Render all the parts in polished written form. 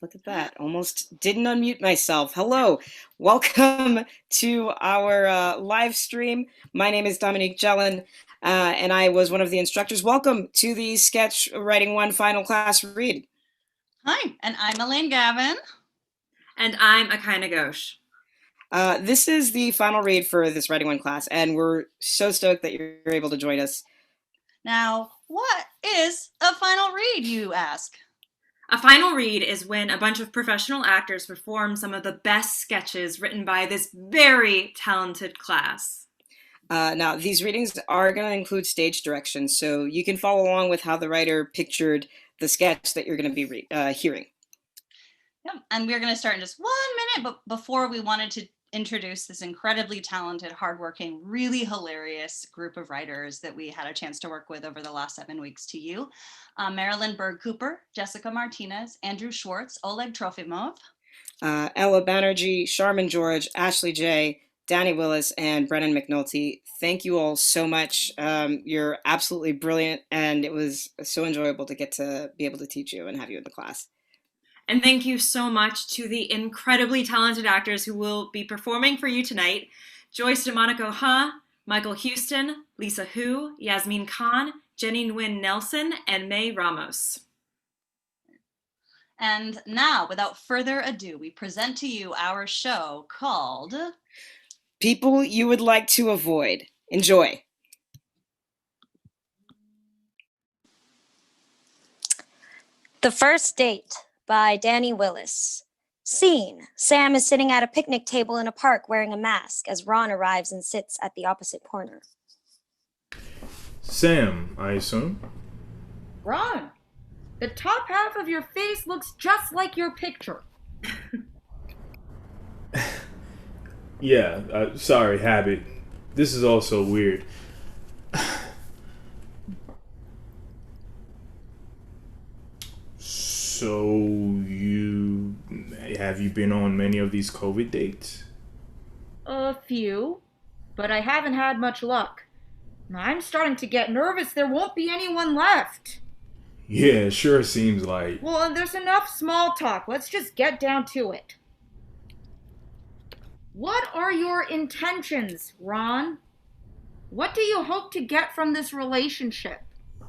Look at that. Almost didn't unmute myself. Hello. Welcome to our live stream. My name is Dominique Jellin, and I was one of the instructors. Welcome to the Sketch Writing 1 final class read. Hi, and I'm Elaine Gavin. And I'm Akaina Ghosh. This is the final read for this Writing 1 class, and we're so stoked that you're able to join us. Now, what is a final read, you ask? A final read is when a bunch of professional actors perform some of the best sketches written by this very talented class. Now, these readings are going to include stage direction, so you can follow along with how the writer pictured the sketch that you're going to be hearing. Yeah, and we're going to start in just 1 minute, but before we wanted to introduce this incredibly talented, hardworking, really hilarious group of writers that we had a chance to work with over the last 7 weeks to you. Marilyn Berg Cooper, Jessica Martinez, Andrew Schwartz, Oleg Trofimov, Ella Banerjee, Sharman George, Ashley J., Danny Willis, and Brennan McNulty. Thank you all so much. You're absolutely brilliant, and it was so enjoyable to get to be able to teach you and have you in the class. And thank you so much to the incredibly talented actors who will be performing for you tonight. Joyce DeMonico Ha, Michael Houston, Lisa Hu, Yasmin Khan, Jenny Nguyen Nelson, and May Ramos. And now, without further ado, we present to you our show called People You Would Like to Avoid. Enjoy. The First Date by Danny Willis. Scene: Sam is sitting at a picnic table in a park wearing a mask as Ron arrives and sits at the opposite corner. Sam, I assume? Ron, the top half of your face looks just like your picture. Yeah, sorry, habit. This is also weird. So, have you been on many of these COVID dates? A few, but I haven't had much luck. I'm starting to get nervous there won't be anyone left. Yeah, sure seems like. Well, there's enough small talk. Let's just get down to it. What are your intentions, Ron? What do you hope to get from this relationship?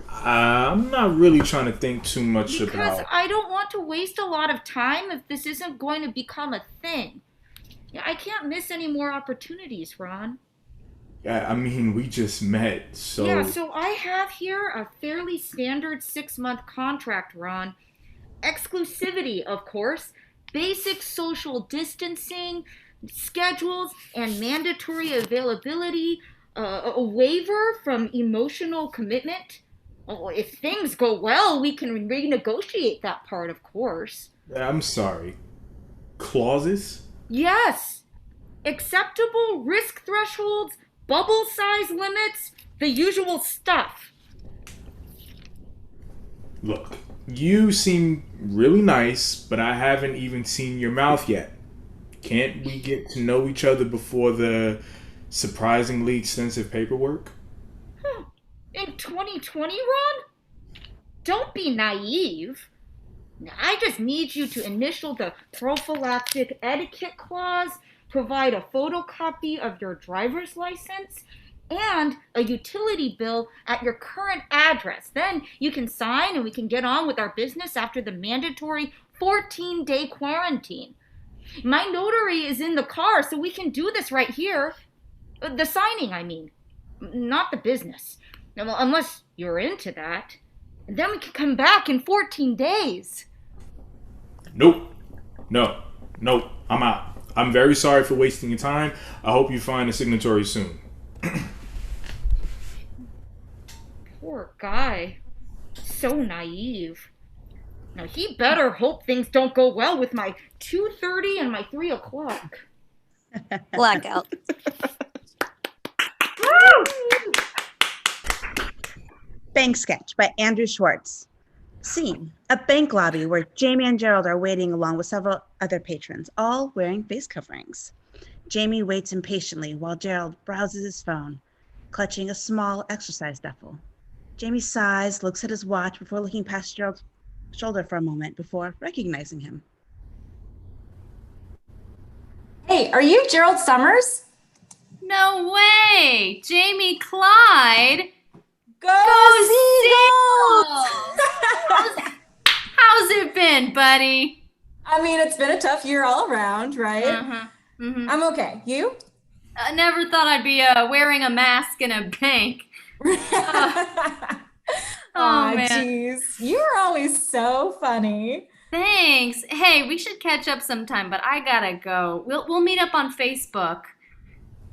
I'm not really trying to think too much Because about. I don't want to waste a lot of time if this isn't going to become a thing. I can't miss any more opportunities, Ron. Yeah, I mean, we just met, so. Yeah, so I have here a fairly standard 6-month contract, Ron. Exclusivity, of course. Basic social distancing, schedules, and mandatory availability. A waiver from emotional commitment. Oh, if things go well, we can renegotiate that part, of course. I'm sorry. Clauses? Yes. Acceptable risk thresholds, bubble size limits, the usual stuff. Look, you seem really nice, but I haven't even seen your mouth yet. Can't we get to know each other before the surprisingly extensive paperwork? In 2020, Ron? Don't be naive. I just need you to initial the prophylactic etiquette clause, provide a photocopy of your driver's license, and a utility bill at your current address. Then you can sign and we can get on with our business after the mandatory 14-day quarantine. My notary is in the car, so we can do this right here. The signing, I mean. Not the business. Well, unless you're into that. Then we can come back in 14 days. Nope. Nope. I'm out. I'm very sorry for wasting your time. I hope you find a signatory soon. Poor guy. So naive. Now he better hope things don't go well with my 2:30 and my 3 o'clock. Blackout. Bank Sketch by Andrew Schwartz. Scene: a bank lobby where Jamie and Gerald are waiting along with several other patrons, all wearing face coverings. Jamie waits impatiently while Gerald browses his phone, clutching a small exercise duffel. Jamie sighs, looks at his watch before looking past Gerald's shoulder for a moment before recognizing him. Hey, are you Gerald Summers? No way! Jamie Clyde? Go Seagulls! How's it been, buddy? I mean, it's been a tough year all around, right? I'm okay. You? I never thought I'd be wearing a mask in a bank. Aw, man. jeez. You're always so funny. Thanks. Hey, we should catch up sometime, but I gotta go. We'll meet up on Facebook.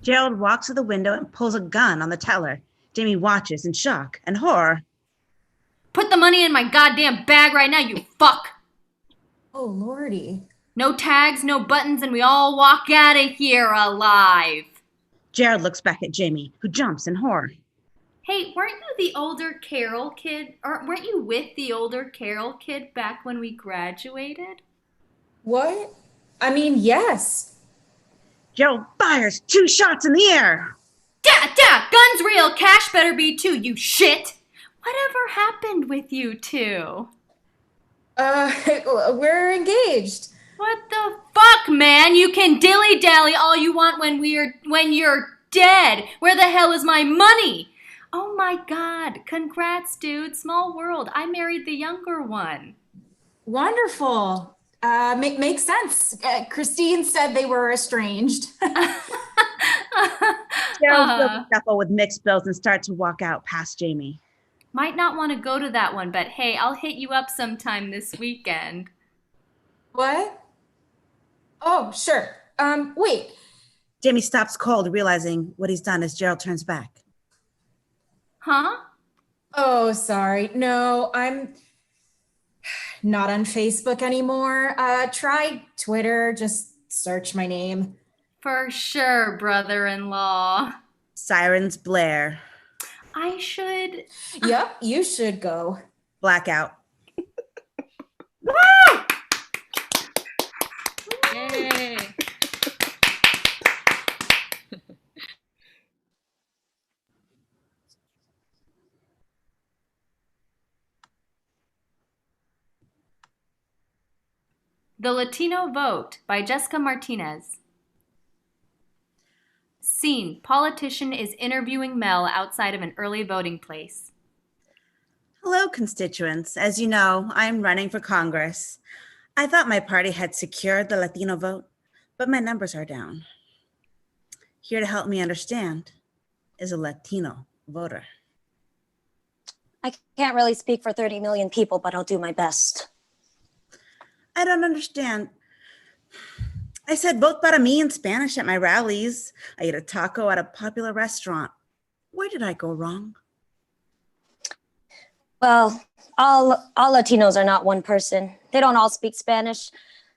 Gerald walks to the window and pulls a gun on the teller. Jamie watches in shock and horror. Put the money in my goddamn bag right now, you fuck! Oh, lordy. No tags, no buttons, and we all walk out of here alive. Gerald looks back at Jamie, who jumps in horror. Hey, weren't you the older Carol kid? Or weren't you with the older Carol kid back when we graduated? What? I mean, yes. Gerald fires 2 shots in the air. Guns real, cash better be too, you shit! Whatever happened with you two? We're engaged. What the fuck, man? You can dilly-dally all you want when you're dead. Where the hell is my money? Oh my god, congrats, dude. Small world. I married the younger one. Wonderful. Makes sense. Christine said they were estranged. Gerald fills the shuffle with mixed bills and starts to walk out past Jamie. Might not want to go to that one, but hey, I'll hit you up sometime this weekend. What? Oh, sure. Wait. Jamie stops cold, realizing what he's done as Gerald turns back. Huh? Oh, sorry. No, I'm not on Facebook anymore. Try Twitter. Just search my name. For sure, brother-in-law. Sirens blare. I should... Yep, you should go. Blackout. Yay. The Latino Vote by Jessica Martinez. Scene: politician is interviewing Mel outside of an early voting place. Hello, constituents. As you know, I'm running for Congress. I thought my party had secured the Latino vote, but my numbers are down. Here to help me understand is a Latino voter. I can't really speak for 30 million people, but I'll do my best. I don't understand. I said vote para mí in Spanish at my rallies. I ate a taco at a popular restaurant. Where did I go wrong? Well, all Latinos are not one person. They don't all speak Spanish.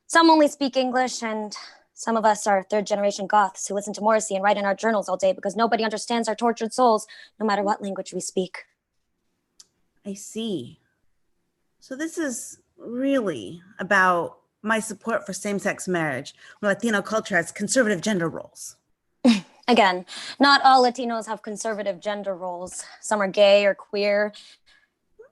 Some only speak English, and some of us are third-generation Goths who listen to Morrissey and write in our journals all day because nobody understands our tortured souls, no matter what language we speak. I see. So this is really about my support for same-sex marriage, when Latino culture has conservative gender roles. Again, not all Latinos have conservative gender roles. Some are gay or queer.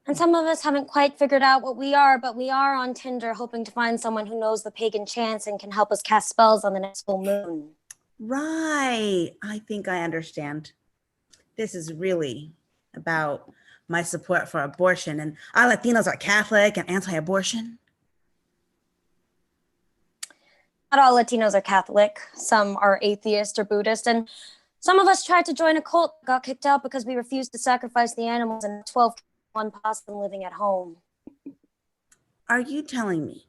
And some of us haven't quite figured out what we are, but we are on Tinder hoping to find someone who knows the pagan chants and can help us cast spells on the next full moon. Right. I think I understand. This is really about my support for abortion, and our Latinos are Catholic and anti-abortion. Not all Latinos are Catholic. Some are atheist or Buddhist, and some of us tried to join a cult, got kicked out because we refused to sacrifice the animals, and 12 one possum living at home. Are you telling me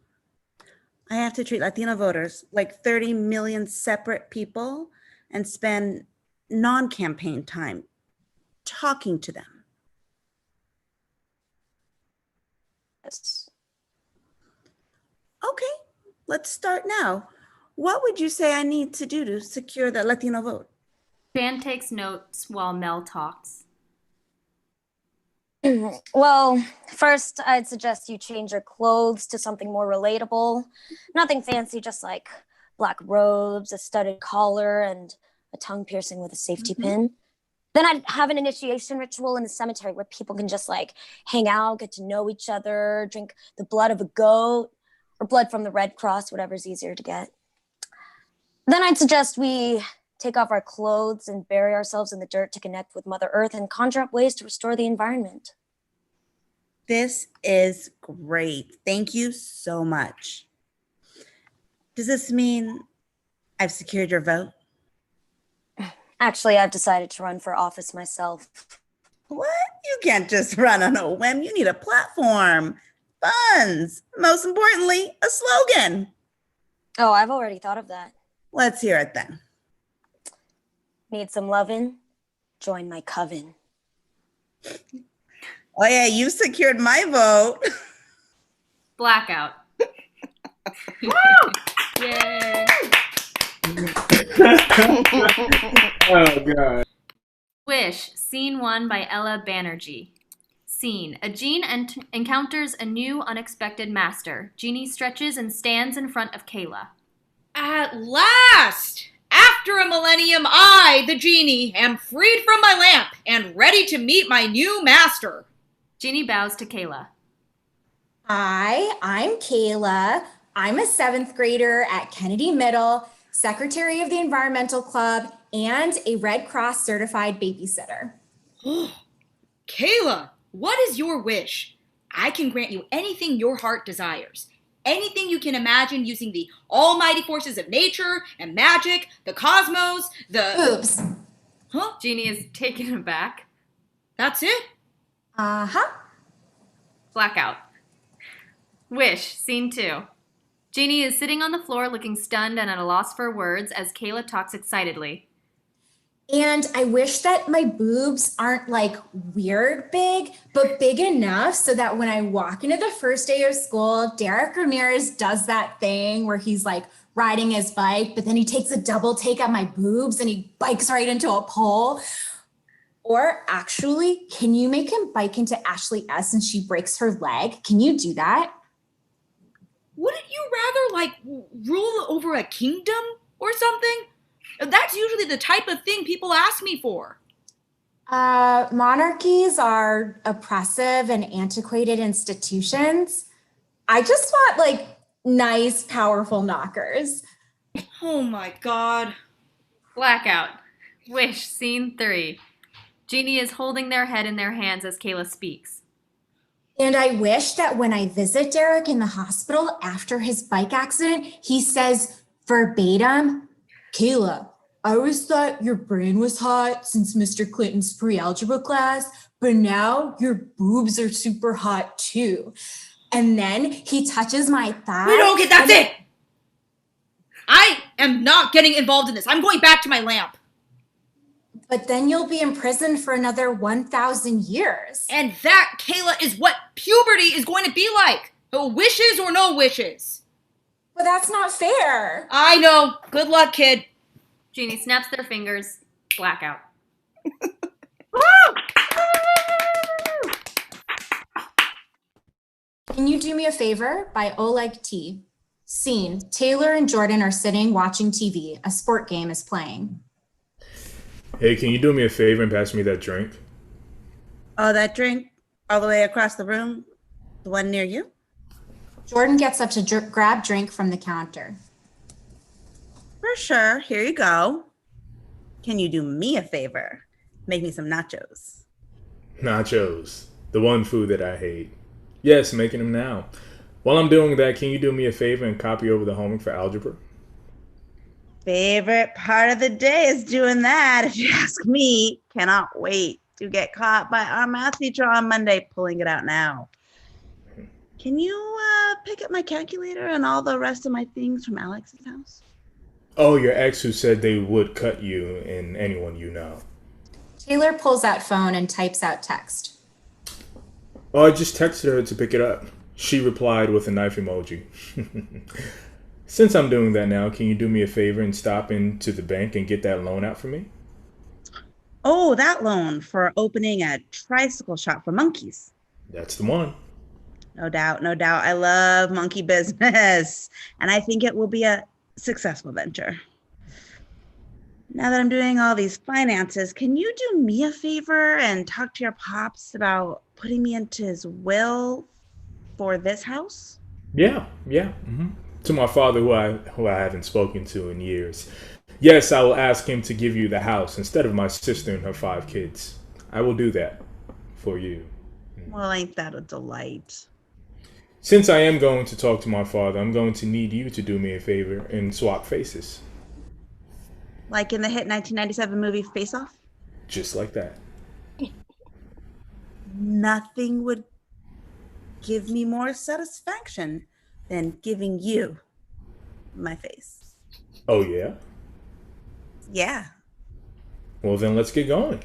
I have to treat Latino voters like 30 million separate people and spend non-campaign time talking to them? Yes. Okay, let's start now. What would you say I need to do to secure the Latino vote? Jan takes notes while Mel talks. Well, first, I'd suggest you change your clothes to something more relatable. Nothing fancy, just like black robes, a studded collar, and a tongue piercing with a safety pin. Then I'd have an initiation ritual in the cemetery where people can just like hang out, get to know each other, drink the blood of a goat or blood from the Red Cross, whatever's easier to get. Then I'd suggest we take off our clothes and bury ourselves in the dirt to connect with Mother Earth and conjure up ways to restore the environment. This is great. Thank you so much. Does this mean I've secured your vote? Actually, I've decided to run for office myself. What? You can't just run on a whim. You need a platform, funds, most importantly, a slogan. Oh, I've already thought of that. Let's hear it then. Need some lovin'? Join my coven. Oh yeah, you secured my vote. Blackout. Yay. Oh god. Wish, Scene 1 by Ella Banerjee. Scene. A genie encounters a new unexpected master. Genie stretches and stands in front of Kayla. At last! After a millennium, I, the genie, am freed from my lamp and ready to meet my new master. Genie bows to Kayla. Hi, I'm Kayla. I'm a 7th grader at Kennedy Middle, secretary of the Environmental Club, and a Red Cross certified babysitter. Kayla, what is your wish? I can grant you anything your heart desires. Anything you can imagine using the almighty forces of nature and magic, the cosmos, the... Oops. Huh? Genie is taken aback. That's it? Uh-huh. Blackout. Wish, Scene 2. Genie is sitting on the floor looking stunned and at a loss for words as Kayla talks excitedly. And I wish that my boobs aren't like weird big, but big enough so that when I walk into the first day of school, Derek Ramirez does that thing where he's like riding his bike, but then he takes a double take at my boobs and he bikes right into a pole. Or actually, can you make him bike into Ashley S and she breaks her leg? Can you do that? Wouldn't you rather, like, rule over a kingdom or something? That's usually the type of thing people ask me for. Monarchies are oppressive and antiquated institutions. I just want like nice, powerful knockers. Oh my god. Blackout. Wish, Scene 3. Genie is holding their head in their hands as Kayla speaks. And I wish that when I visit Derek in the hospital after his bike accident, he says verbatim, Kayla, I always thought your brain was hot since Mr. Clinton's pre-algebra class, but now your boobs are super hot too. And then he touches my thigh. Wait, okay, that's it! I am not getting involved in this. I'm going back to my lamp. But then you'll be in prison for another 1,000 years. And that, Kayla, is what puberty is going to be like. Wishes or no wishes. But that's not fair. I know. Good luck, kid. Genie snaps their fingers. Blackout. Can You Do Me a Favor by Oleg T. Scene. Taylor and Jordan are sitting watching TV. A sport game is playing. Hey, can you do me a favor and pass me that drink? Oh, that drink all the way across the room? The one near you? Jordan gets up to grab drink from the counter. For sure. Here you go. Can you do me a favor? Make me some nachos. Nachos. The one food that I hate. Yes, making them now. While I'm doing that, can you do me a favor and copy over the homework for algebra? Favorite part of the day is doing that, if you ask me. Cannot wait to get caught by our math teacher on Monday pulling it out now. Can you pick up my calculator and all the rest of my things from Alex's house? Oh, your ex who said they would cut you and anyone you know. Taylor pulls out phone and types out text. Oh, I just texted her to pick it up. She replied with a knife emoji. Since I'm doing that now, can you do me a favor and stop into the bank and get that loan out for me? Oh, that loan for opening a tricycle shop for monkeys. That's the one. No doubt, no doubt. I love monkey business, and I think it will be a successful venture. Now that I'm doing all these finances, can you do me a favor and talk to your pops about putting me into his will for this house? Yeah. To my father, who I haven't spoken to in years. Yes, I will ask him to give you the house instead of my sister and her 5 kids. I will do that for you. Well, ain't that a delight? Since I am going to talk to my father, I'm going to need you to do me a favor and swap faces. Like in the hit 1997 movie Face Off? Just like that. Nothing would give me more satisfaction than giving you my face. Oh, yeah? Yeah. Well, then let's get going.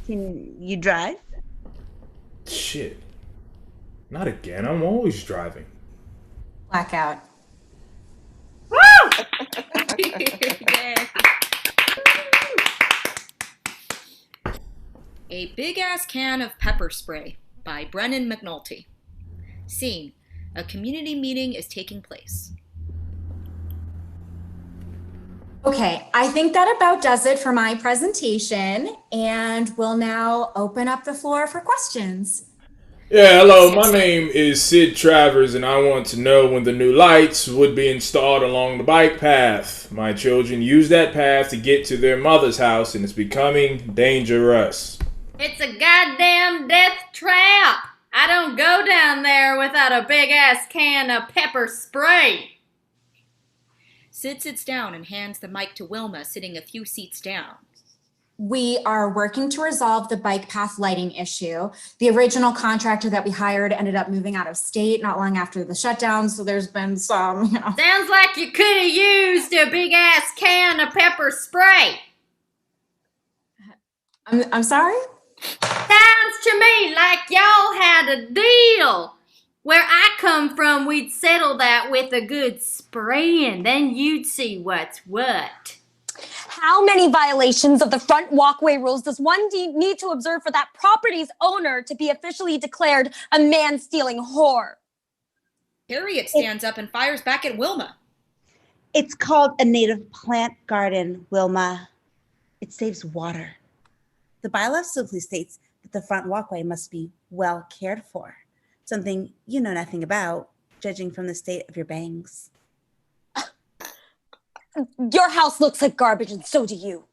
Can you drive? Shit. Not again. I'm always driving. Blackout. A Big-Ass Can of Pepper Spray by Brennan McNulty. Scene: a community meeting is taking place. Okay, I think that about does it for my presentation, and we'll now open up the floor for questions. Yeah, hello. My name is Sid Travers, and I want to know when the new lights would be installed along the bike path. My children use that path to get to their mother's house, and it's becoming dangerous. It's a goddamn death trap. I don't go down there without a big-ass can of pepper spray. Sid sits down and hands the mic to Wilma, sitting a few seats down. We are working to resolve the bike path lighting issue. The original contractor that we hired ended up moving out of state not long after the shutdown, so there's been some, Sounds like you could have used a big-ass can of pepper spray. I'm sorry? Sounds to me like y'all had a deal. Where I come from, we'd settle that with a good spraying. Then you'd see what's what. How many violations of the front walkway rules does one need to observe for that property's owner to be officially declared a man-stealing whore? Harriet stands up and fires back at Wilma. It's called a native plant garden, Wilma. It saves water. The bylaw simply states that the front walkway must be well cared for, something you know nothing about, judging from the state of your bangs. Your house looks like garbage, and so do you.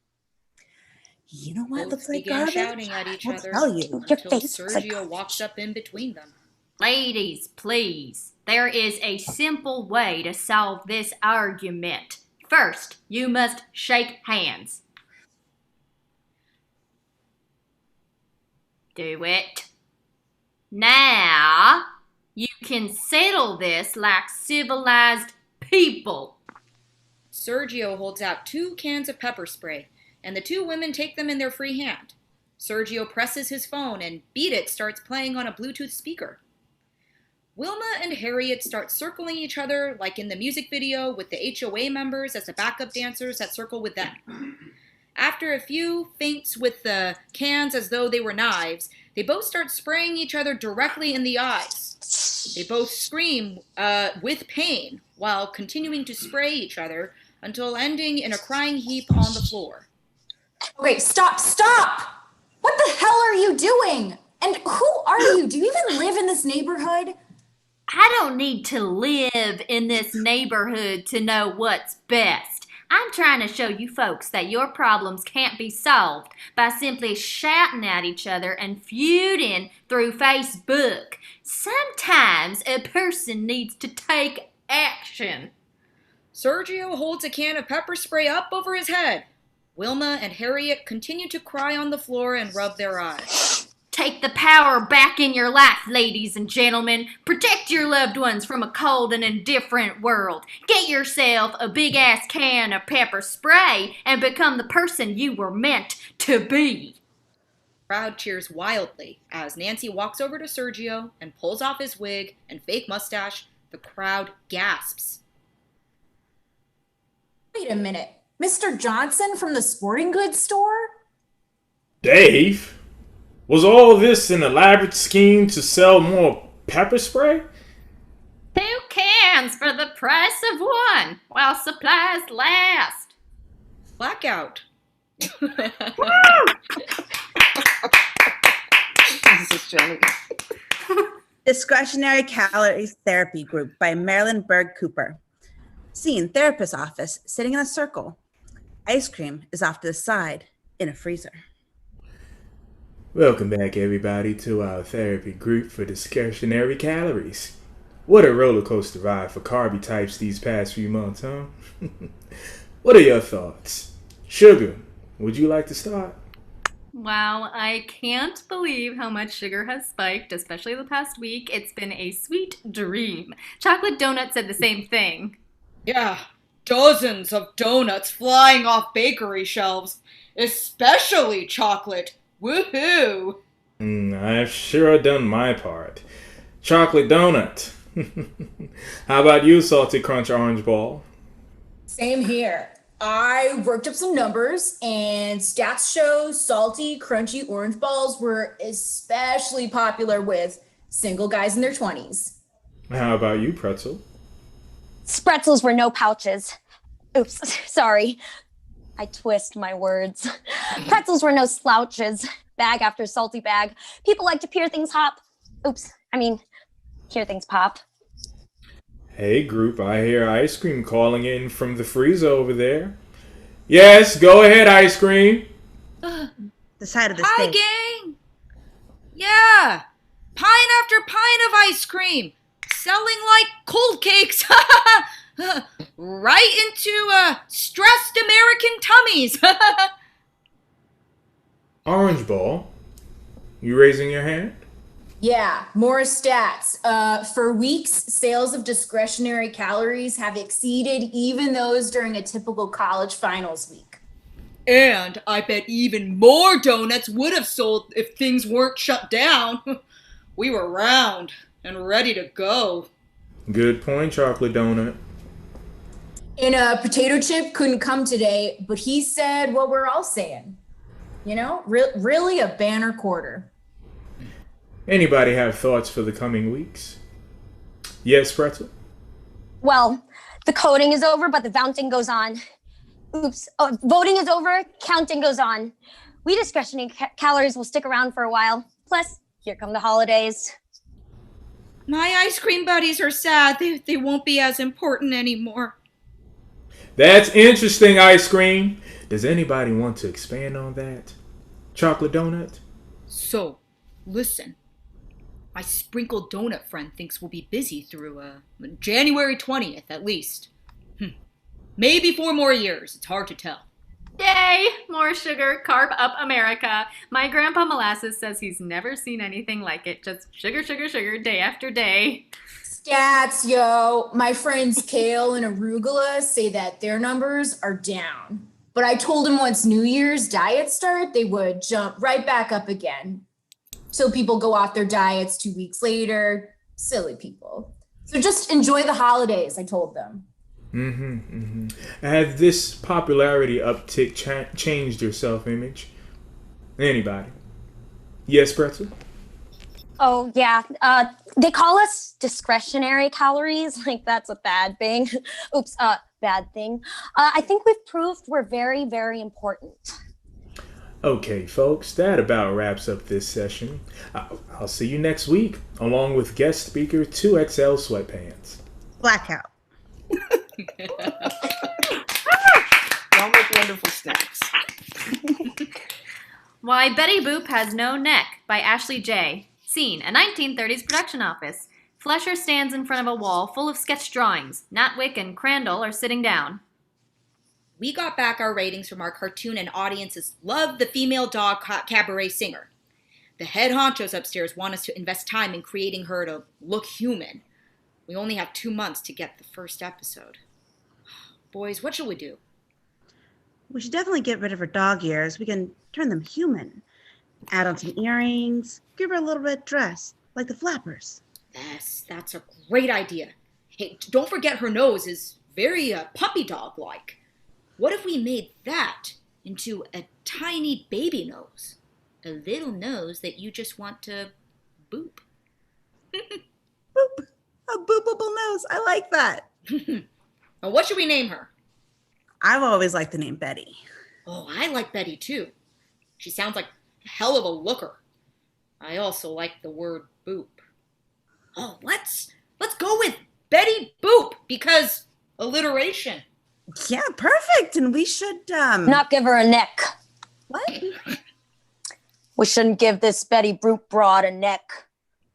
You know what Both looks like began garbage? shouting at each I'll other tell you. Your until face looks like Sergio garbage. walks up in between them. Ladies, please. There is a simple way to solve this argument. First, you must shake hands. Do it. Now, you can settle this like civilized people. Sergio holds out 2 cans of pepper spray, and the 2 women take them in their free hand. Sergio presses his phone, and Beat It starts playing on a Bluetooth speaker. Wilma and Harriet start circling each other like in the music video, with the HOA members as the backup dancers that circle with them. After a few feints with the cans as though they were knives, they both start spraying each other directly in the eyes. They both scream with pain while continuing to spray each other until ending in a crying heap on the floor. Okay, stop! What the hell are you doing? And who are you? Do you even live in this neighborhood? I don't need to live in this neighborhood to know what's best. I'm trying to show you folks that your problems can't be solved by simply shouting at each other and feuding through Facebook. Sometimes a person needs to take action. Sergio holds a can of pepper spray up over his head. Wilma and Harriet continue to cry on the floor and rub their eyes. Take the power back in your life, ladies and gentlemen. Protect your loved ones from a cold and indifferent world. Get yourself a big-ass can of pepper spray and become the person you were meant to be. Crowd cheers wildly as Nancy walks over to Sergio and pulls off his wig and fake mustache. The crowd gasps. Wait a minute. Mr. Johnson from the sporting goods store? Dave? Was all this an elaborate scheme to sell more pepper spray? 2 cans for the price of 1 while supplies last. Blackout. Jesus, Jenny. Discretionary Calories Therapy Group by Marilyn Berg Cooper. Scene, therapist's office, sitting in a circle. Ice cream is off to the side in a freezer. Welcome back, everybody, to our therapy group for discretionary calories. What a roller coaster ride for carby types these past few months, huh? What are your thoughts? Sugar, would you like to start? Wow, I can't believe how much sugar has spiked, especially the past week. It's been a sweet dream. Chocolate Donut said the same thing. Yeah, dozens of donuts flying off bakery shelves, especially chocolate. Woohoo! I've sure done my part. Chocolate donut. How about you, Salty Crunch Orange Ball? Same here. I worked up some numbers, and stats show salty, crunchy orange balls were especially popular with single guys in their 20s. How about you, Pretzel? Spretzels were no pouches. Oops, sorry. I twist my words. Pretzels were no slouches. Bag after salty bag. People like to hear things hear things pop. Hey, group, I hear Ice Cream calling in from the freezer over there. Yes, go ahead, Ice Cream. The side of the Hi, stage. gang! Yeah! Pint after pint of ice cream! Selling like cold cakes! Right into stressed American tummies! Orange Ball, you raising your hand? Yeah, more stats. For weeks, sales of discretionary calories have exceeded even those during a typical college finals week. And I bet even more donuts would have sold if things weren't shut down. We were round and ready to go. Good point, Chocolate Donut. And Potato Chip couldn't come today, but he said what we're all saying. You know, really a banner quarter. Anybody have thoughts for the coming weeks? Yes, Pretzel? Well, the coding is over, but the voting goes on. Voting is over, counting goes on. We discretionary calories will stick around for a while. Plus, here come the holidays. My ice cream buddies are sad. They won't be as important anymore. That's interesting, Ice Cream. Does anybody want to expand on that? Chocolate Donut? So, listen. My sprinkled donut friend thinks we'll be busy through January 20th at least. Maybe 4 more years. It's hard to tell. Yay! More sugar, carb up America. My grandpa Molasses says he's never seen anything like it. Just sugar, sugar, sugar, day after day. Stats, yo. My friends Kale and Arugula say that their numbers are down. But I told them once New Year's diets start, they would jump right back up again. So people go off their diets 2 weeks later. Silly people. So just enjoy the holidays, I told them. Has this popularity uptick changed your self-image? Anybody? Yes, Pretzel? Oh, yeah. They call us discretionary calories. Like, that's a bad thing. Bad thing. I think we've proved we're very, very important. Okay, folks, that about wraps up this session. I'll see you next week, along with guest speaker 2XL Sweatpants. Blackout. Y'all make wonderful snacks. Why Betty Boop Has No Neck by Ashley J. Scene, a 1930s production office. Flesher stands in front of a wall full of sketch drawings. Natwick and Crandall are sitting down. We got back our ratings from our cartoon and audiences love the female dog cabaret singer. The head honchos upstairs want us to invest time in creating her to look human. We only have 2 months to get the first episode. Boys, what shall we do? We should definitely get rid of her dog ears. We can turn them human. Add on some earrings. Give her a little bit dress, like the flappers. Yes, that's a great idea. Hey, don't forget her nose is very puppy dog-like. What if we made that into a tiny baby nose? A little nose that you just want to boop. Boop. A boopable nose. I like that. Now, what should we name her? I've always liked the name Betty. Oh, I like Betty too. She sounds like a hell of a looker. I also like the word boop. Oh, let's go with Betty Boop because Alliteration. Yeah, perfect. And we should Not give her a neck. What? We shouldn't give this Betty Boop broad a neck.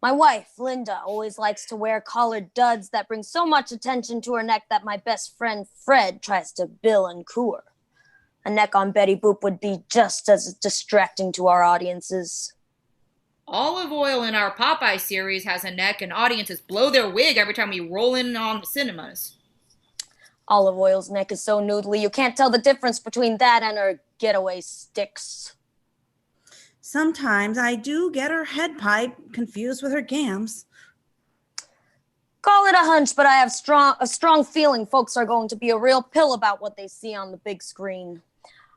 My wife, Linda, always likes to wear collared duds that bring so much attention to her neck that my best friend Fred tries to bill and coo her. A neck on Betty Boop would be just as distracting to our audiences. Olive Oil in our Popeye series has a neck, and audiences blow their wig every time we roll in on the cinemas. Olive Oil's neck is so noodly, you can't tell the difference between that and her getaway sticks. Sometimes I do get her head pipe confused with her gams. Call it a hunch, but I have a strong feeling folks are going to be a real pill about what they see on the big screen.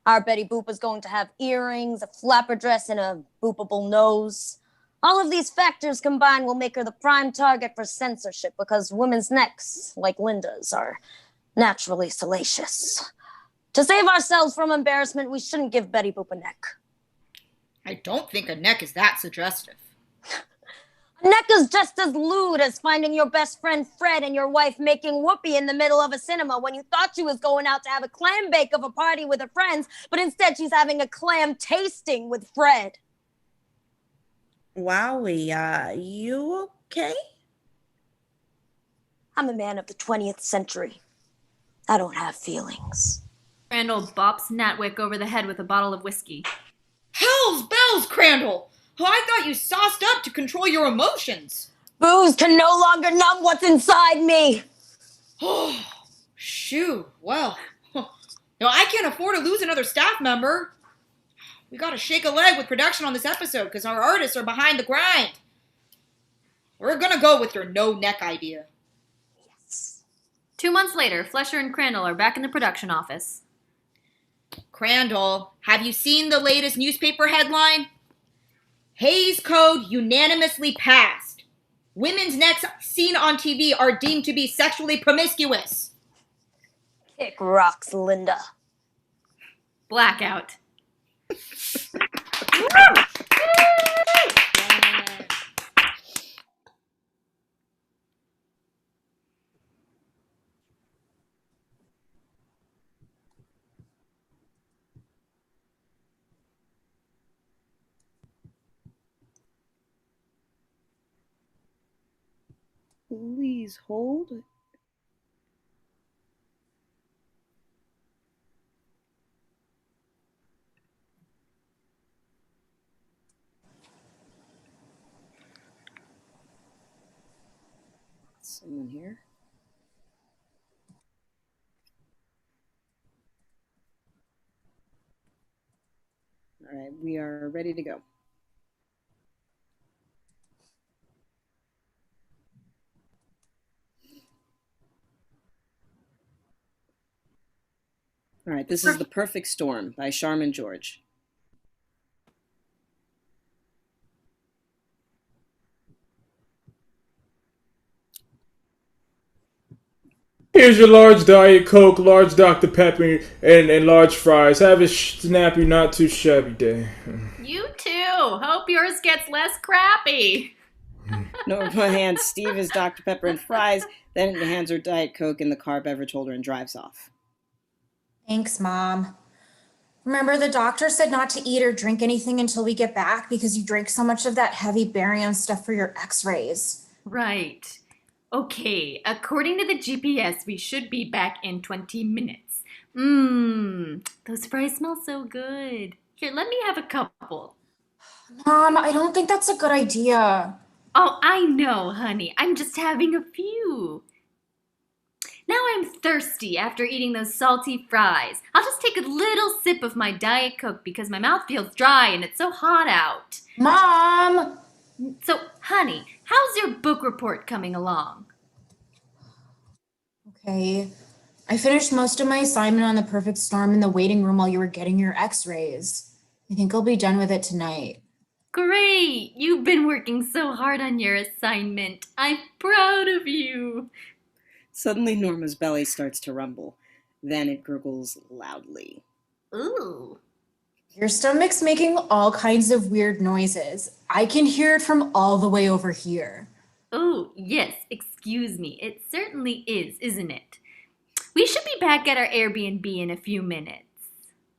Our Betty Boop is going to have earrings, a flapper dress, and a boopable nose. All of these factors combined will make her the prime target for censorship because women's necks, like Linda's, are naturally salacious. To save ourselves from embarrassment, we shouldn't give Betty Boop a neck. I don't think a neck is that suggestive. A neck is just as lewd as finding your best friend Fred and your wife making whoopee in the middle of a cinema when you thought she was going out to have a clam bake of a party with her friends, but instead she's having a clam tasting with Fred. Wowie, you okay? I'm a man of the 20th century. I don't have feelings. Crandall bops Natwick over the head with a bottle of whiskey. Hell's bells, Crandall! Oh, I thought you sauced up to control your emotions. Booze can no longer numb what's inside me. Oh, shoo. Well, no, I can't afford to lose another staff member. We gotta shake a leg with production on this episode because our artists are behind the grind. We're gonna go with your no neck idea. Yes. 2 months later, Flesher and Crandall are back in the production office. Crandall, have you seen the latest newspaper headline? Hays Code unanimously passed. Women's necks seen on TV are deemed to be sexually promiscuous. Kick rocks, Linda. Blackout. Please hold. Someone here. All right, we are ready to go. All right, this is The Perfect Storm by Charmin George. Here's your large Diet Coke, large Dr. Pepper, and large fries. Have a snappy, not too shabby day. You too. Hope yours gets less crappy. Norma hands Steve his Dr. Pepper and fries, then hands her Diet Coke in the car beverage holder and drives off. Thanks, Mom. Remember, the doctor said not to eat or drink anything until we get back because you drank so much of that heavy barium stuff for your x-rays. Right. Okay, according to the GPS, we should be back in 20 minutes. Those fries smell so good. Here, let me have a couple. Mom, I don't think that's a good idea. Oh, I know, honey. I'm just having a few. Now I'm thirsty after eating those salty fries. I'll just take a little sip of my Diet Coke because my mouth feels dry and it's so hot out. Mom! So, honey, how's your book report coming along? Okay. I finished most of my assignment on The Perfect Storm in the waiting room while you were getting your x-rays. I think I'll be done with it tonight. Great! You've been working so hard on your assignment. I'm proud of you. Suddenly, Norma's belly starts to rumble. Then it gurgles loudly. Ooh. Your stomach's making all kinds of weird noises. I can hear it from all the way over here. Oh, yes, excuse me. It certainly is, isn't it? We should be back at our Airbnb in a few minutes.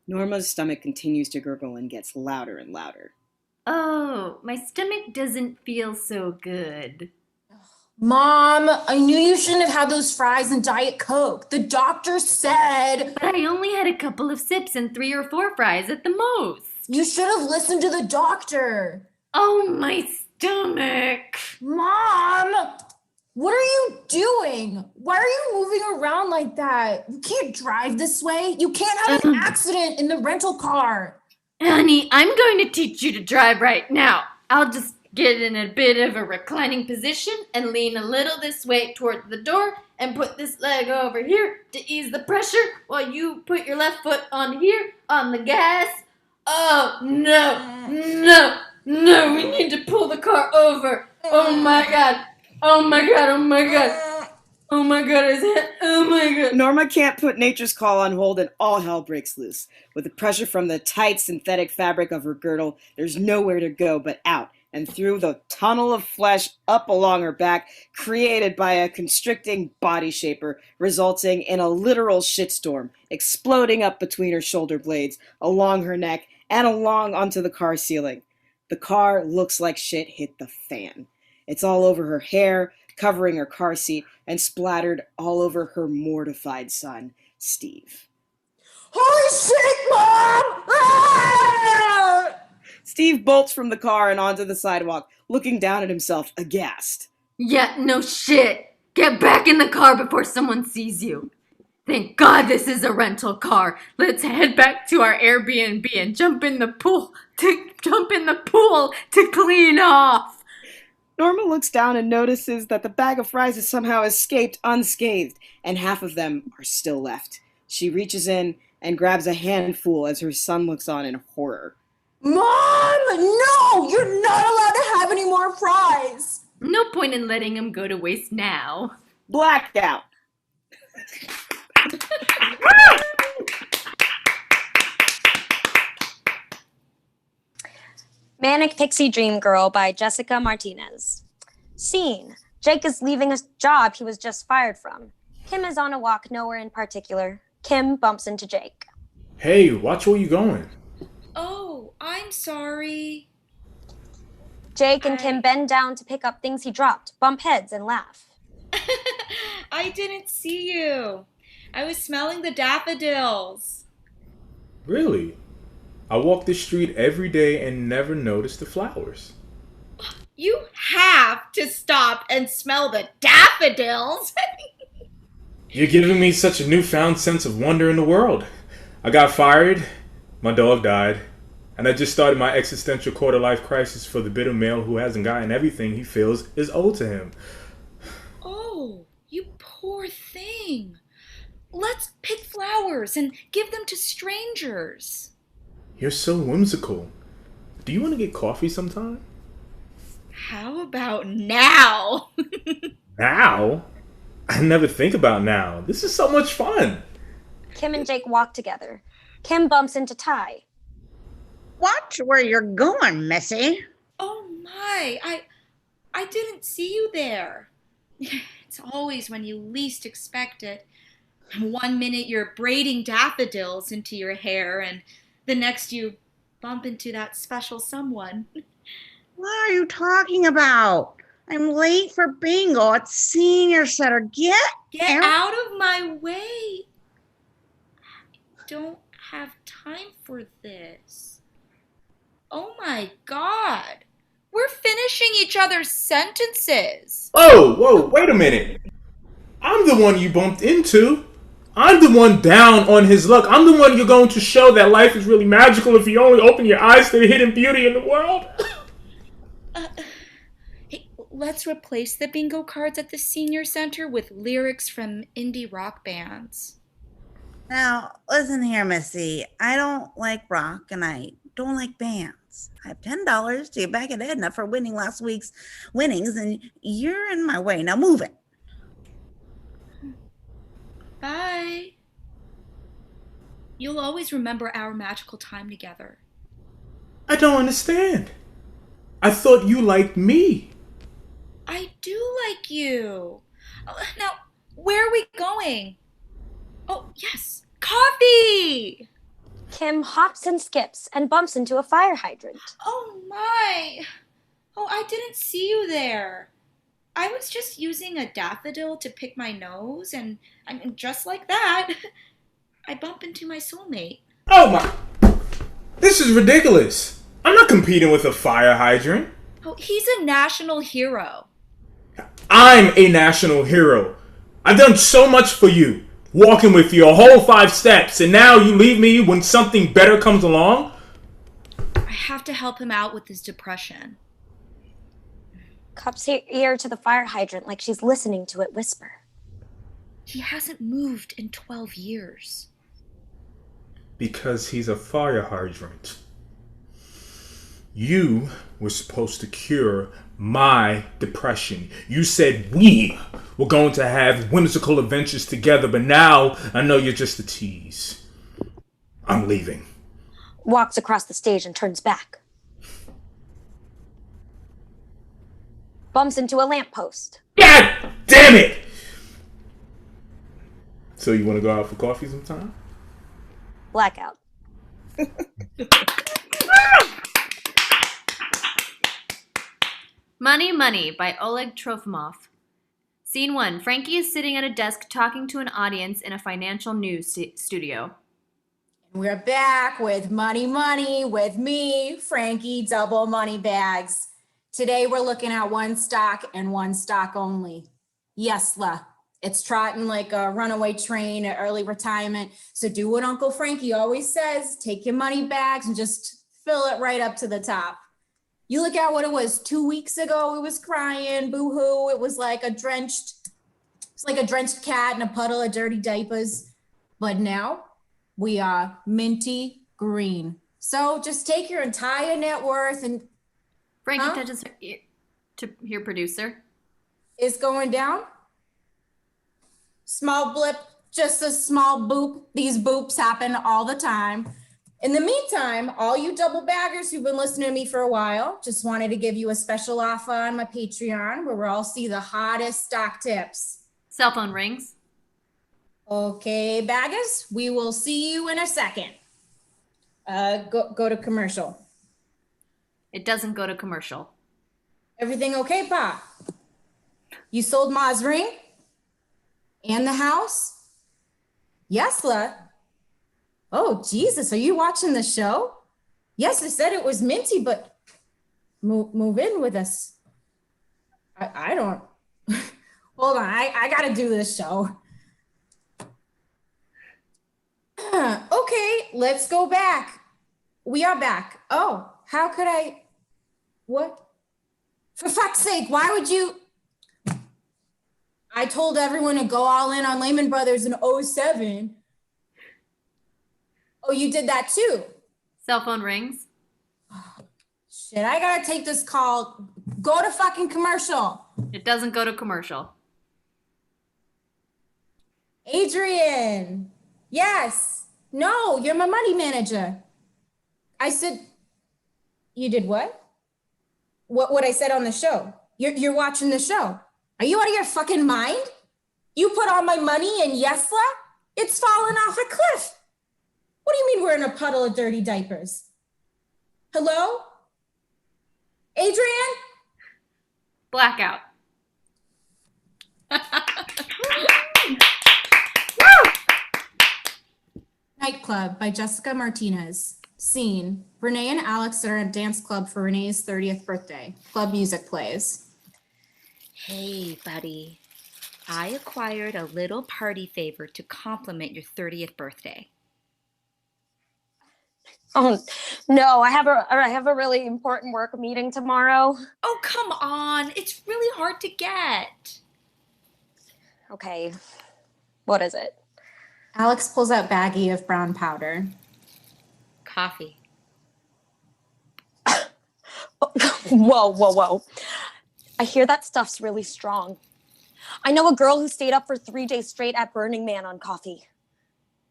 Norma's stomach continues to gurgle and gets louder and louder. Oh, my stomach doesn't feel so good. Mom, I knew you shouldn't have had those fries and Diet Coke. The doctor said. But I only had a couple of sips and 3 or 4 fries at the most. You should have listened to the doctor. Oh, my stomach. Mom, what are you doing? Why are you moving around like that? You can't drive this way. You can't have an accident in the rental car. Honey, I'm going to teach you to drive right now. I'll just get in a bit of a reclining position and lean a little this way toward the door and put this leg over here to ease the pressure while you put your left foot on here on the gas. Oh, no, we need to pull the car over. Oh my God. Oh my God, oh my God. Oh my God, oh my God. Norma can't put nature's call on hold and all hell breaks loose. With the pressure from the tight synthetic fabric of her girdle, there's nowhere to go but out and through the tunnel of flesh up along her back, created by a constricting body shaper, resulting in a literal shitstorm, exploding up between her shoulder blades, along her neck, and along onto the car ceiling. The car looks like shit hit the fan. It's all over her hair, covering her car seat, and splattered all over her mortified son, Steve. Holy shit, Mom! Ah! Steve bolts from the car and onto the sidewalk, looking down at himself, aghast. Yeah, no shit. Get back in the car before someone sees you. Thank God this is a rental car. Let's head back to our Airbnb and jump in the pool to clean off. Norma looks down and notices that the bag of fries has somehow escaped unscathed, and half of them are still left. She reaches in and grabs a handful as her son looks on in horror. Mom, no! You're not allowed to have any more fries! No point in letting him go to waste now. Blackout. Manic Pixie Dream Girl by Jessica Martinez. Scene. Jake is leaving a job he was just fired from. Kim is on a walk nowhere in particular. Kim bumps into Jake. Hey, watch where you going. Oh, I'm sorry. Jake and Kim bend down to pick up things he dropped, bump heads, and laugh. I didn't see you. I was smelling the daffodils. Really? I walk this street every day and never notice the flowers. You have to stop and smell the daffodils. You're giving me such a newfound sense of wonder in the world. I got fired, my dog died, and I just started my existential quarter-life crisis for the bitter male who hasn't gotten everything he feels is owed to him. Oh, you poor thing. Let's pick flowers and give them to strangers. You're so whimsical. Do you want to get coffee sometime? How about now? Now? I never think about now. This is so much fun. Kim and Jake walk together. Kim bumps into Ty. Watch where you're going, Missy. Oh my, I didn't see you there. It's always when you least expect it. One minute you're braiding daffodils into your hair, and the next you bump into that special someone. What are you talking about? I'm late for bingo at Senior Center. Get out of my way. I don't have time for this. Oh my God. We're finishing each other's sentences. Whoa, wait a minute. I'm the one you bumped into. I'm the one down on his luck. I'm the one you're going to show that life is really magical if you only open your eyes to the hidden beauty in the world. Hey, let's replace the bingo cards at the Senior Center with lyrics from indie rock bands. Now, listen here, Missy. I don't like rock and I don't like bands. I have $10 to get back at Edna for winning last week's winnings, and you're in my way. Now move it. Bye. You'll always remember our magical time together. I don't understand. I thought you liked me. I do like you. Now, where are we going? Oh, yes. Coffee! Kim hops and skips and bumps into a fire hydrant. Oh, my. Oh, I didn't see you there. I was just using a daffodil to pick my nose, and I mean, just like that, I bump into my soulmate. Oh my! This is ridiculous. I'm not competing with a fire hydrant. Oh, he's a national hero. I'm a national hero. I've done so much for you. Walking with you a whole 5 steps, and now you leave me when something better comes along? I have to help him out with his depression. Cups her ear to the fire hydrant like she's listening to it whisper. He hasn't moved in 12 years. Because he's a fire hydrant. You were supposed to cure my depression. You said we were going to have whimsical adventures together, but now I know you're just a tease. I'm leaving. Walks across the stage and turns back. Bumps into a lamppost. God damn it! So you want to go out for coffee sometime? Blackout. Money, Money by Oleg Trofimov. Scene 1. Frankie is sitting at a desk talking to an audience in a financial news studio. We're back with Money, Money with me, Frankie Double Money Bags. Today we're looking at one stock and one stock only. Yesla. It's trotting like a runaway train at early retirement. So do what Uncle Frankie always says. Take your money bags and just fill it right up to the top. You look at what it was 2 weeks ago. It was crying, boo-hoo. It was like a drenched cat in a puddle of dirty diapers. But now we are minty green. So just take your entire net worth and Frankie touches to your producer. It's going down. Small blip, just a small boop. These boops happen all the time. In the meantime, all you double baggers who've been listening to me for a while, just wanted to give you a special offer on my Patreon where we'll all see the hottest stock tips. Cell phone rings. Okay, baggers, we will see you in a second. Go to commercial. It doesn't go to commercial. Everything okay, Pa? You sold Ma's ring? And the house? Yesla? Oh, Jesus, are you watching the show? Yes, I said it was minty, but move in with us. I don't. Hold on, I gotta do this show. Okay, let's go back. We are back. Oh, how could I? What? For fuck's sake, why would you? I told everyone to go all in on Lehman Brothers in 2007. Oh, you did that too? Cell phone rings. Shit, I gotta take this call. Go to fucking commercial. It doesn't go to commercial. Adrian. Yes. No, you're my money manager. I said, you did what? What I said on the show. You're watching the show. Are you out of your fucking mind? You put all my money in Yesla? It's falling off a cliff. What do you mean we're in a puddle of dirty diapers? Hello? Adrian? Blackout. Nightclub by Jessica Martinez. Scene. Renee and Alex are at a dance club for Renee's 30th birthday. Club music plays. Hey, buddy. I acquired a little party favor to compliment your 30th birthday. Oh no, I have a really important work meeting tomorrow. Oh, come on. It's really hard to get. Okay, what is it? Alex pulls out baggie of brown powder. Coffee. Whoa. I hear that stuff's really strong. I know a girl who stayed up for 3 days straight at Burning Man on coffee.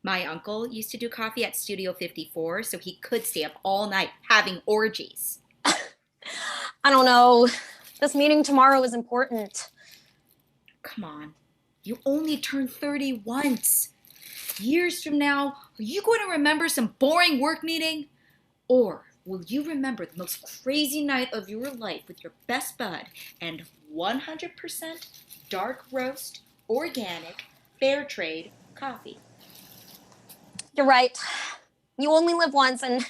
My uncle used to do coffee at Studio 54, so he could stay up all night having orgies. I don't know. This meeting tomorrow is important. Come on. You only turn 30 once. Years from now, are you going to remember some boring work meeting? Or will you remember the most crazy night of your life with your best bud and 100% dark roast, organic, fair trade coffee? You're right. You only live once, and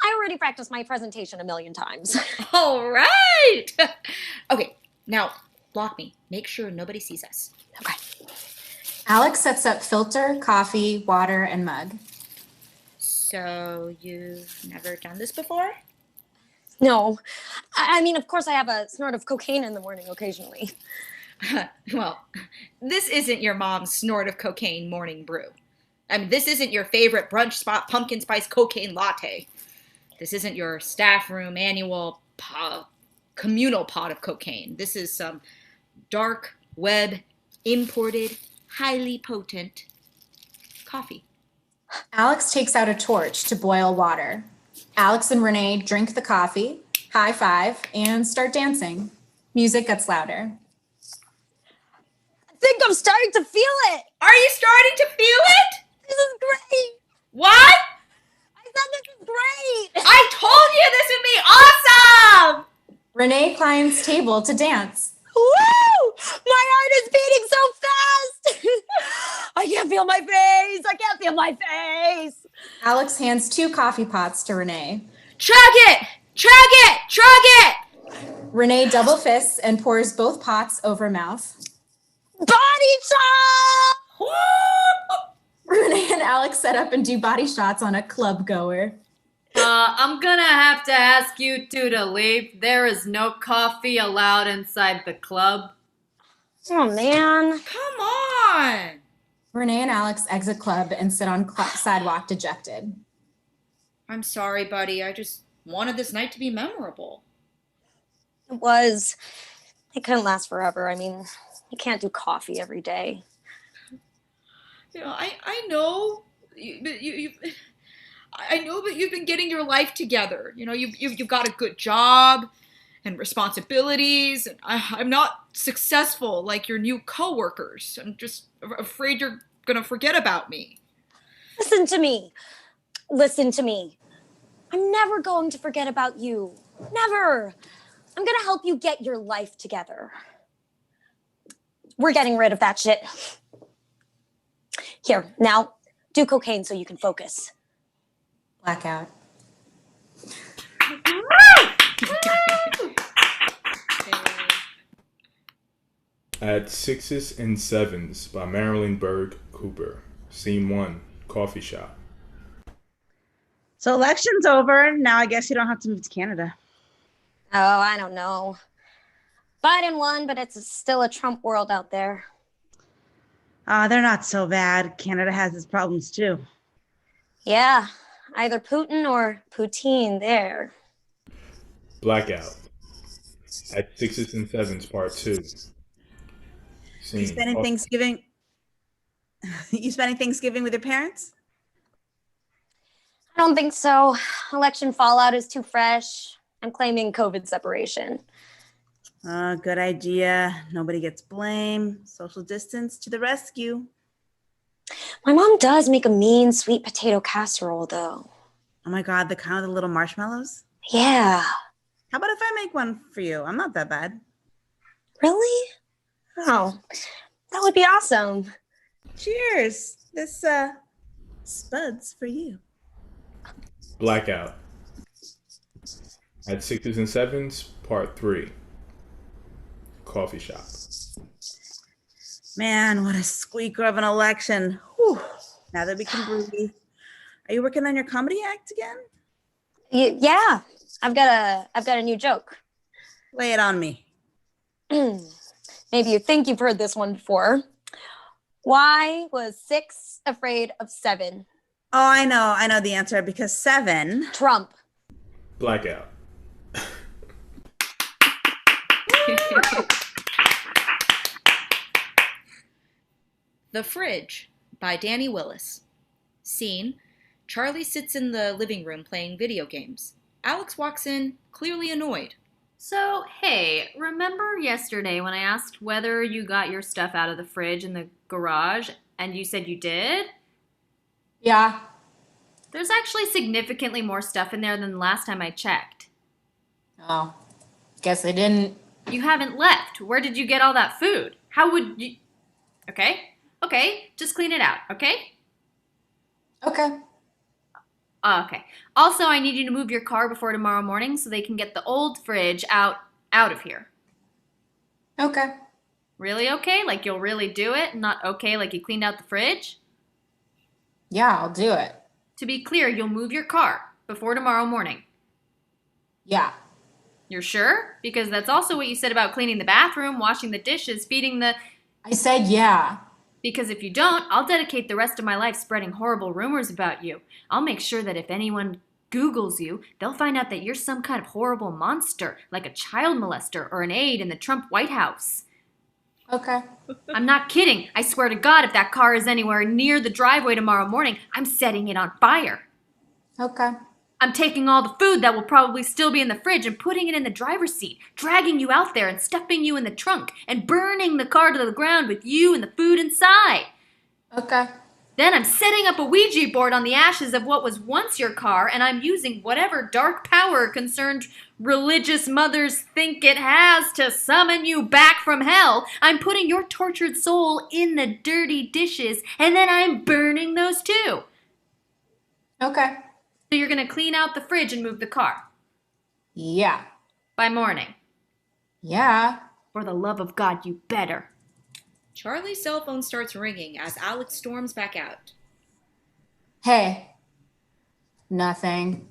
I already practiced my presentation a million times. All right. Okay, now block me. Make sure nobody sees us. Okay. Alex sets up filter, coffee, water, and mug. So you've never done this before? No. I mean, of course, I have a snort of cocaine in the morning occasionally. Well, this isn't your mom's snort of cocaine morning brew. I mean, this isn't your favorite brunch spot pumpkin spice cocaine latte. This isn't your staff room annual communal pot of cocaine. This is some dark web imported, highly potent coffee. Alex takes out a torch to boil water. Alex and Renee drink the coffee, high five, and start dancing. Music gets louder. I think I'm starting to feel it. Are you starting to feel it? This is great. What? I said this is great. I told you this would be awesome! Renee climbs table to dance. Woo! My heart is beating so fast. I can't feel my face. I can't feel my face. Alex hands 2 coffee pots to Renee. Chug it! Chug it! Chug it! Renee double fists and pours both pots over mouth. Body shot! Renee and Alex set up and do body shots on a club goer. I'm gonna have to ask you two to leave. There is no coffee allowed inside the club. Oh, man. Come on! Renee and Alex exit club and sit on sidewalk dejected. I'm sorry, buddy. I just wanted this night to be memorable. It was. It couldn't last forever. I mean, you can't do coffee every day. You know, I know, I know, but you've been getting your life together. You know, you've got a good job and responsibilities. And I'm not successful like your new coworkers. I'm just afraid you're gonna forget about me. Listen to me. Listen to me. I'm never going to forget about you. Never. I'm gonna help you get your life together. We're getting rid of that shit. Here, now, do cocaine so you can focus. Blackout. At Sixes and Sevens by Marilyn Berg Cooper. Scene 1, coffee shop. So election's over. Now I guess you don't have to move to Canada. Oh, I don't know. Biden won, but it's still a Trump world out there. They're not so bad. Canada has its problems too. Yeah, either Putin or Poutine there. Blackout. At Sixes and Sevens Part 2. You spending Thanksgiving? You spending Thanksgiving with your parents? I don't think so. Election fallout is too fresh. I'm claiming COVID separation. Good idea. Nobody gets blamed. Social distance to the rescue. My mom does make a mean sweet potato casserole, though. Oh my God, the kind with the little marshmallows? Yeah. How about if I make one for you? I'm not that bad. Really? Oh, that would be awesome. Cheers. This, Spud's for you. Blackout. At Sixes and Sevens Part 3. Coffee shop. Man, what a squeaker of an election. Whew. Now that we can breathe. Are you working on your comedy act again? Yeah, I've got a new joke. Lay it on me. Maybe you think you've heard this one before. Why was 6 afraid of 7? Oh, I know the answer because 7. Trump. Blackout. The Fridge by Danny Willis. Scene: Charlie sits in the living room playing video games. Alex walks in, clearly annoyed. So, hey, remember yesterday when I asked whether you got your stuff out of the fridge in the garage and you said you did? Yeah. There's actually significantly more stuff in there than the last time I checked. Oh, guess I didn't. You haven't left. Where did you get all that food? How would you... Okay, just clean it out, okay? Okay. Okay. Also, I need you to move your car before tomorrow morning so they can get the old fridge out of here. Okay. Really okay? Like you'll really do it? Not okay like you cleaned out the fridge? Yeah, I'll do it. To be clear, you'll move your car before tomorrow morning. Yeah. You're sure? Because that's also what you said about cleaning the bathroom, washing the dishes, feeding the... I said yeah. Because if you don't, I'll dedicate the rest of my life spreading horrible rumors about you. I'll make sure that if anyone Googles you, they'll find out that you're some kind of horrible monster, like a child molester or an aide in the Trump White House. Okay. I'm not kidding. I swear to God, if that car is anywhere near the driveway tomorrow morning, I'm setting it on fire. Okay. I'm taking all the food that will probably still be in the fridge and putting it in the driver's seat, dragging you out there and stuffing you in the trunk, and burning the car to the ground with you and the food inside. Okay. Then I'm setting up a Ouija board on the ashes of what was once your car, and I'm using whatever dark power concerned religious mothers think it has to summon you back from hell. I'm putting your tortured soul in the dirty dishes, and then I'm burning those too. Okay. So you're going to clean out the fridge and move the car. Yeah. By morning. Yeah. For the love of God, you better. Charlie's cell phone starts ringing as Alex storms back out. Hey. Nothing.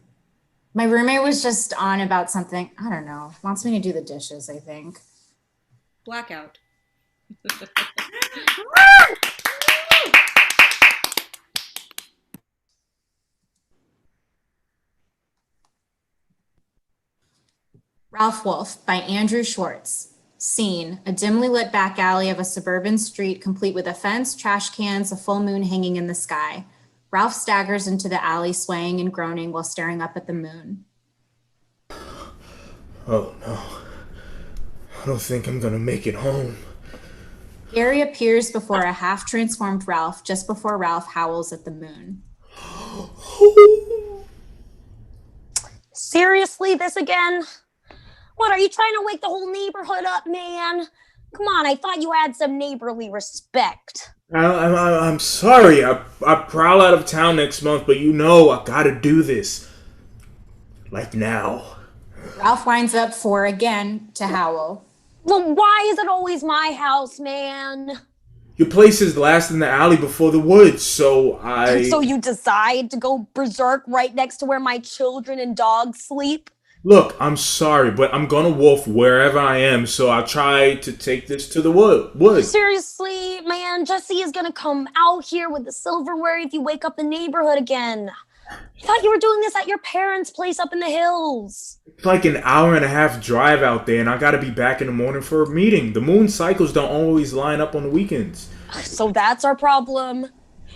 My roommate was just on about something. I don't know. Wants me to do the dishes, I think. Blackout. Ralph Wolf by Andrew Schwartz. Scene, a dimly lit back alley of a suburban street complete with a fence, trash cans, a full moon hanging in the sky. Ralph staggers into the alley, swaying and groaning while staring up at the moon. Oh no. I don't think I'm gonna make it home. Gary appears before a half-transformed Ralph just before Ralph howls at the moon. Seriously, this again? What, are you trying to wake the whole neighborhood up, man? Come on, I thought you had some neighborly respect. I'm sorry. I prowl out of town next month, but you know I gotta do this. Like now. Ralph winds up again to howl. Well, why is it always my house, man? Your place is last in the alley before the woods, so So you decide to go berserk right next to where my children and dogs sleep? Look, I'm sorry, but I'm gonna wolf wherever I am, so I'll try to take this to the woods. Seriously, man, Jesse is gonna come out here with the silverware if you wake up the neighborhood again. I thought you were doing this at your parents' place up in the hills. It's like an hour and a half drive out there, and I gotta be back in the morning for a meeting. The moon cycles don't always line up on the weekends. So that's our problem.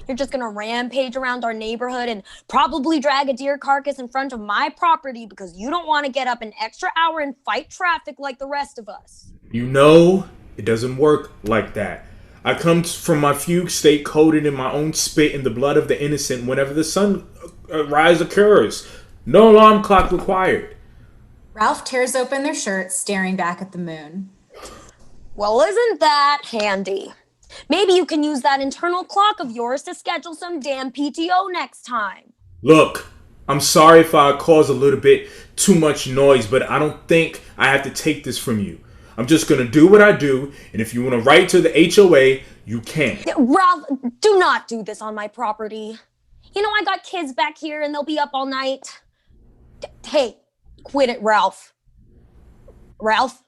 You're just gonna rampage around our neighborhood and probably drag a deer carcass in front of my property because you don't want to get up an extra hour and fight traffic like the rest of us. You know, it doesn't work like that. I come from my fugue state coated in my own spit in the blood of the innocent whenever the sunrise occurs. No alarm clock required. Ralph tears open their shirts, staring back at the moon. Well, isn't that handy? Maybe you can use that internal clock of yours to schedule some damn PTO next time. Look, I'm sorry if I cause a little bit too much noise, but I don't think I have to take this from you. I'm just gonna do what I do, and if you want to write to the HOA, you can. Ralph, do not do this on my property. You know, I got kids back here and they'll be up all night. Hey, quit it, Ralph. Ralph?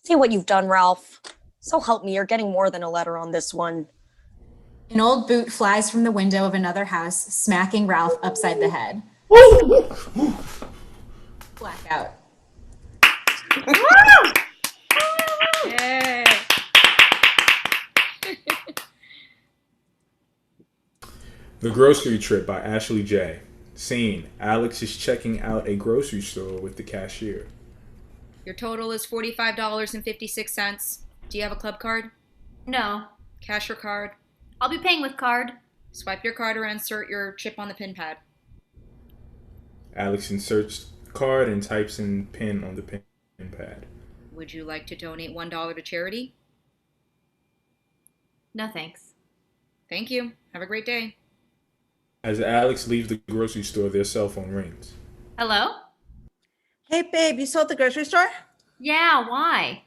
See what you've done, Ralph. So help me, you're getting more than a letter on this one. An old boot flies from the window of another house, smacking Ralph upside the head. Blackout. Yay. The Grocery Trip by Ashley J. Scene. Alex is checking out a grocery store with the cashier. Your total is $45.56. Do you have a club card? No. Cash or card? I'll be paying with card. Swipe your card or insert your chip on the pin pad. Alex inserts card and types in pin on the pin pad. Would you like to donate $1 to charity? No thanks. Thank you. Have a great day. As Alex leaves the grocery store, their cell phone rings. Hello? Hey, babe, you sold at the grocery store? Yeah, why?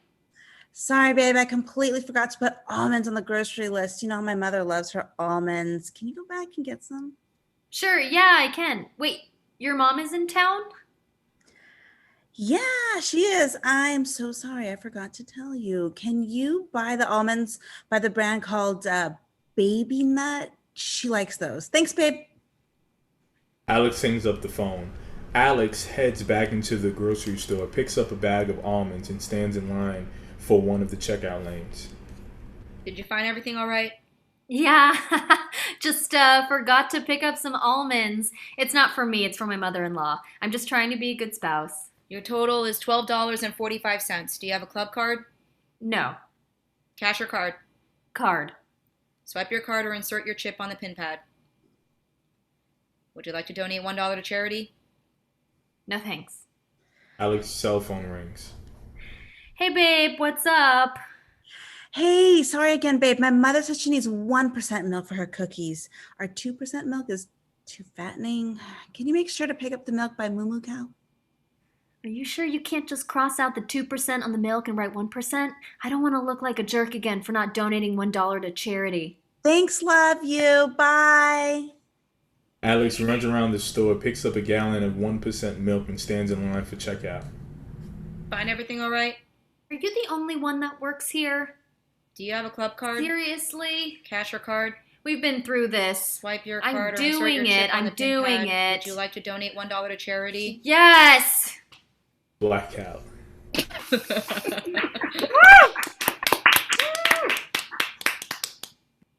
Sorry, babe, I completely forgot to put almonds on the grocery list. You know, my mother loves her almonds. Can you go back and get some? Sure, yeah, I can. Wait, your mom is in town? Yeah, she is. I'm so sorry. I forgot to tell you. Can you buy the almonds by the brand called Baby Nut? She likes those. Thanks, babe. Alex hangs up the phone. Alex heads back into the grocery store, picks up a bag of almonds, and stands in line for one of the checkout lanes. Did you find everything all right? Yeah, just forgot to pick up some almonds. It's not for me, it's for my mother-in-law. I'm just trying to be a good spouse. Your total is $12.45. Do you have a club card? No. Cash or card? Card. Swipe your card or insert your chip on the pin pad. Would you like to donate $1 to charity? No thanks. Alex's cell phone rings. Hey babe, what's up? Hey, sorry again, babe. My mother says she needs 1% milk for her cookies. Our 2% milk is too fattening. Can you make sure to pick up the milk by Moo Moo Cow? Are you sure you can't just cross out the 2% on the milk and write 1%? I don't want to look like a jerk again for not donating $1 to charity. Thanks, love you. Bye. Alex runs around the store, picks up a gallon of 1% milk, and stands in line for checkout. Find everything all right? Are you the only one that works here? Do you have a club card? Seriously? Cash or card? We've been through this. Swipe your I'm card or insert doing your it. chip on I'm the pin doing pad. it. Would you like to donate $1 to charity? Yes! Blackout.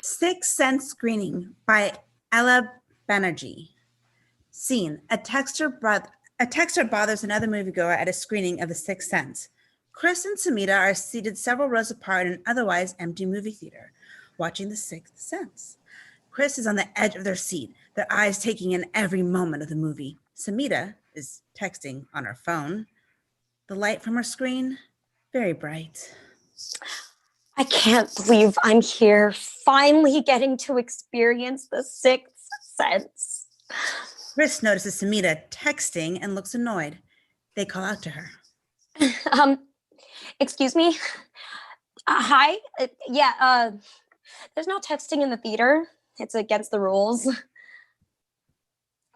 6th Sense Screening by Ella Banerjee. Scene. A texter bothers another moviegoer at a screening of The Sixth Sense. Chris and Samita are seated several rows apart in an otherwise empty movie theater, watching The Sixth Sense. Chris is on the edge of their seat, their eyes taking in every moment of the movie. Samita is texting on her phone. The light from her screen, very bright. I can't believe I'm here, finally getting to experience the Sixth Sense. Chris notices Samita texting and looks annoyed. They call out to her. Excuse me? Hi? There's no texting in the theater. It's against the rules.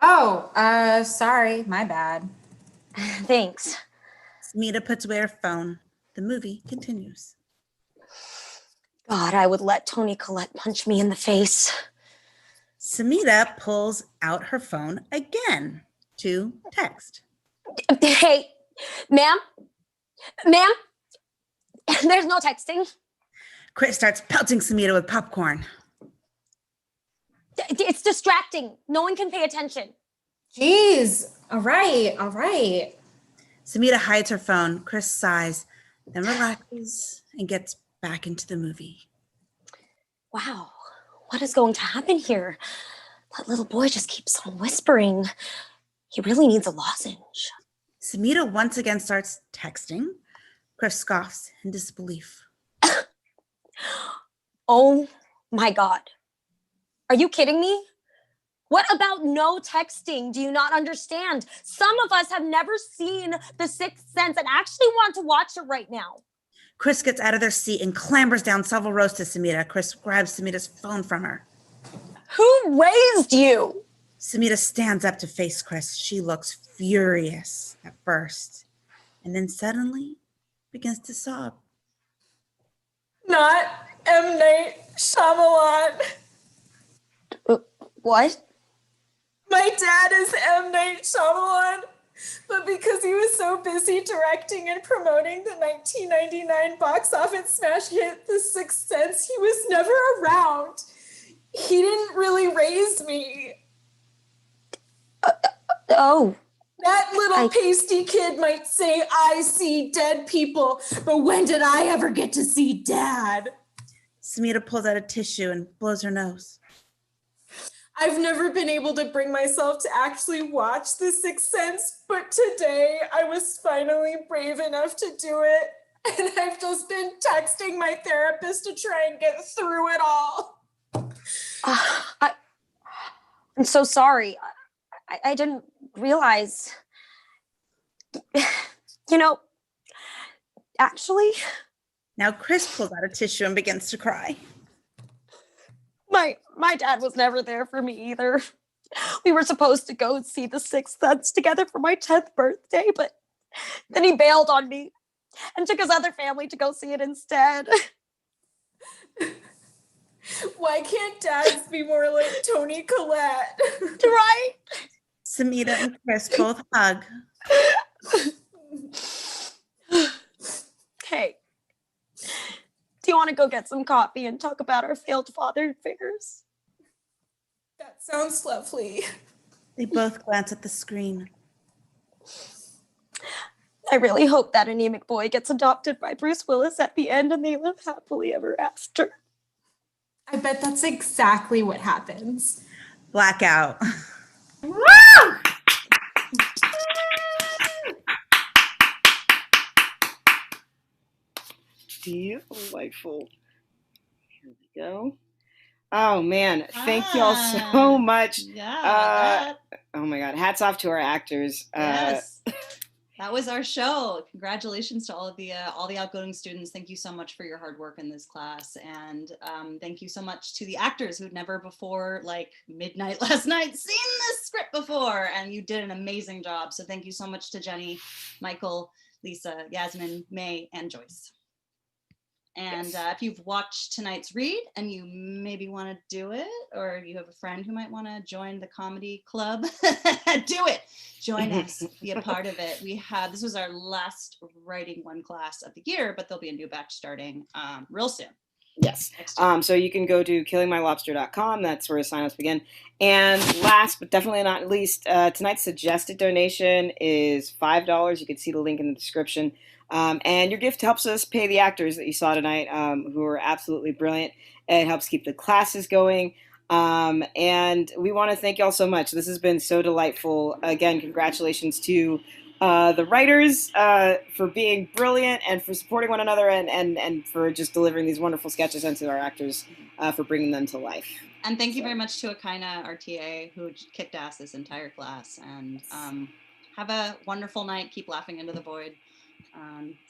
Oh, sorry, my bad. Thanks. Samita puts away her phone. The movie continues. God, I would let Toni Collette punch me in the face. Samita pulls out her phone again to text. Hey, ma'am? Ma'am? There's no texting. Chris starts pelting Samita with popcorn. It's distracting. No one can pay attention. Jeez. All right. Samita hides her phone. Chris sighs, then relaxes and gets back into the movie. Wow, what is going to happen here? That little boy just keeps on whispering. He really needs a lozenge. Samita once again starts texting. Chris scoffs in disbelief. Oh my God. Are you kidding me? What about no texting? Do you not understand? Some of us have never seen The Sixth Sense and actually want to watch it right now. Chris gets out of their seat and clambers down several rows to Samita. Chris grabs Samita's phone from her. Who raised you? Samita stands up to face Chris. She looks furious at first, and then suddenly begins to sob. Not M. Night Shyamalan. What? My dad is M. Night Shyamalan, but because he was so busy directing and promoting the 1999 box office smash hit The Sixth Sense, he was never around. He didn't really raise me. Oh, That little pasty kid might say, I see dead people, but when did I ever get to see Dad? Samita pulls out a tissue and blows her nose. I've never been able to bring myself to actually watch The Sixth Sense, but today I was finally brave enough to do it. And I've just been texting my therapist to try and get through it all. I'm so sorry. I didn't realize. You know, actually, Now Chris pulls out a tissue and begins to cry. my dad was never there for me either. We were supposed to go and see The Sixth Sense together for my 10th birthday, but then he bailed on me and took his other family to go see it instead. Why can't dads be more like Tony Collette? Right? Samita and Chris both hug. Hey, do you want to go get some coffee and talk about our failed father figures? That sounds lovely. They both glance at the screen. I really hope that anemic boy gets adopted by Bruce Willis at the end and they live happily ever after. I bet that's exactly what happens. Blackout. Delightful. Here we go. Oh man, thank you all so much. Yeah. Oh my god, hats off to our actors. Yes. That was our show. Congratulations to all the outgoing students. Thank you so much for your hard work in this class, and thank you so much to the actors who'd never before, like midnight last night, seen this script before, and you did an amazing job. So thank you so much to Jenny, Michael, Lisa, Yasmin, May, and Joyce. And if you've watched tonight's read and you maybe want to do it, or you have a friend who might want to join the comedy club, do it. Join us, be a part of it. This was our last writing one class of the year, but there'll be a new batch starting real soon. Yes. So you can go to killingmylobster.com. That's where signups begin. And last but definitely not least, tonight's suggested donation is $5. You can see the link in the description. And your gift helps us pay the actors that you saw tonight, who are absolutely brilliant. It helps keep the classes going. And we want to thank you all so much. This has been so delightful. Again, congratulations to the writers for being brilliant and for supporting one another and for just delivering these wonderful sketches, and to our actors for bringing them to life. And thank you very much to Akaina, our TA, who kicked ass this entire class. And have a wonderful night. Keep laughing into the void.